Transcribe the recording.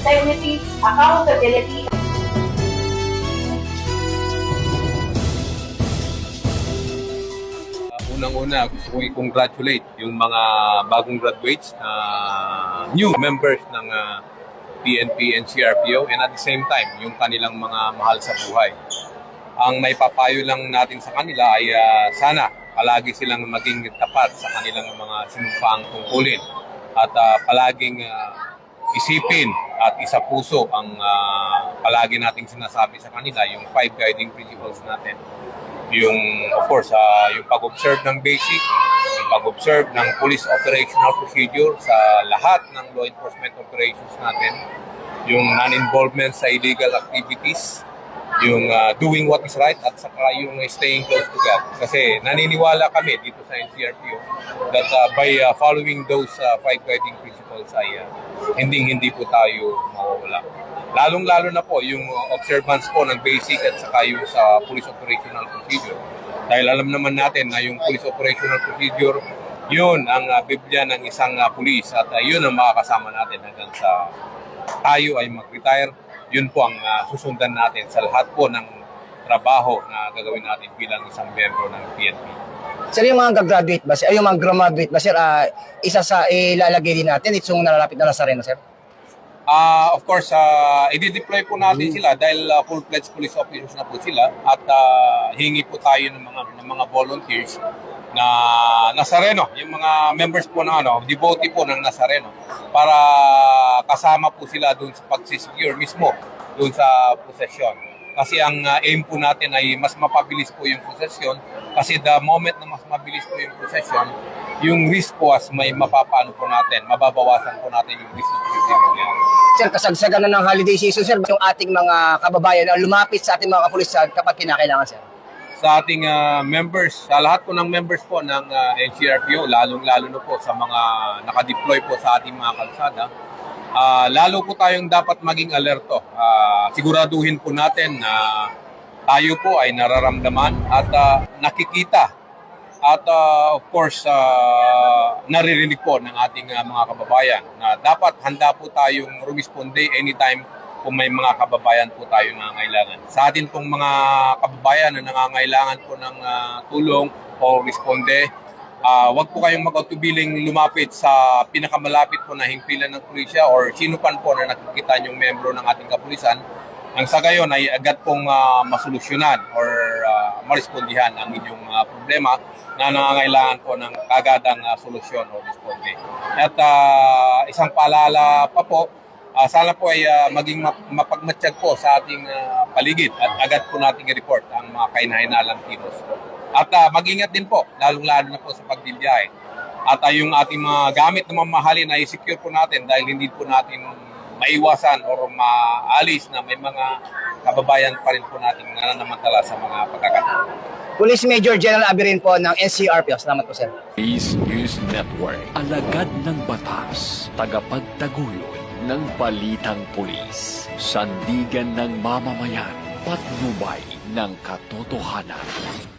integrity, accountability. Unang-una, gusto ko i-congratulate yung mga bagong graduates na new members ng PNP and CRPO, and at the same time, yung kanilang mga mahal sa buhay. Ang may papayo lang natin sa kanila ay sana palagi silang maging tapat sa kanilang mga sinumpaang tungkulin at palaging isipin at isa puso ang palagi nating sinasabi sa kanila, yung 5 guiding principles natin. Yung, of course, yung pag-observe ng basic, yung pag-observe ng police operational procedure sa lahat ng law enforcement operations natin, yung non-involvement sa illegal activities, yung doing what is right, at saka yung staying close to God. Kasi naniniwala kami dito sa NCRPO that by following those 5 guiding principles ay hindi po tayo mawawala. Lalong-lalo na po yung observance po ng basic at saka yung sa police operational procedure. Dahil alam naman natin na yung police operational procedure, yun ang biblia ng isang pulis at yun ang makakasama natin hanggang sa tayo ay mag-retire. Yun po ang susundan natin sa lahat po ng trabaho na gagawin natin bilang isang miyembro ng PNP. Sir, yung mga gagraduate ba, sir? Yung mga graduate ba, sir? Isa sa ilalagay din natin itong nalalapit na Nazareno, sir? Of course, i-deploy po natin sila dahil full-fledged police officers na po sila at hingi po tayo ng mga volunteers na Nazareno, yung mga members po ng devotee po ng Nazareno para kasama po sila doon sa pag-secure mismo doon sa possession. Kasi ang aim po natin ay mas mapabilis po yung possession kasi the moment na mas mabilis po yung possession, yung risk po as may mapapaano po natin, mababawasan po natin yung risk ng mangyari. Sir, kasagsagan na ng holiday season, sir, yung ating mga kababayan na lumapit sa ating mga kapulisan kapag kinakailangan, sir? Sa ating members, sa lahat po ng members po ng NCRPO, lalong-lalo na po sa mga nakadeploy po sa ating mga kalsada, lalo po tayong dapat maging alerto. Siguraduhin po natin na tayo po ay nararamdaman at nakikita at of course naririnig po ng ating mga kababayan na dapat handa po tayong rumisponde anytime kung may mga kababayan po tayo na nangangailangan. Sa atin pong mga kababayan na nangangailangan po ng tulong o responde, wag po kayong mag-atubiling lumapit sa pinakamalapit po na himpilan ng pulisya or sino pan po na nakikita niyong membro ng ating kapulisan. Ang sa gayon ay agad pong masolusyonan or marespondihan ang inyong problema na nangangailangan po ng kagadang solusyon o responde. At isang paalala pa po, sana po ay maging mapagmatsyag po sa ating paligid at agad po nating i-report ang mga kahinahinalang kilos. At mag-ingat din po, lalong-lalo na po sa pagbibiyahe. At yung ating mga gamit na mamahalin ay secure po natin dahil hindi po natin maiwasan o maalis na may mga kababayan pa rin po natin nananamantala sa mga pagkakataon. Police Major General Abirin po ng NCRPO. Salamat po, sir. Police News Network. Alagad ng batas. Tagapagtaguyod ng balitang pulis. Sandigan ng mamamayan. Patnubay ng katotohanan.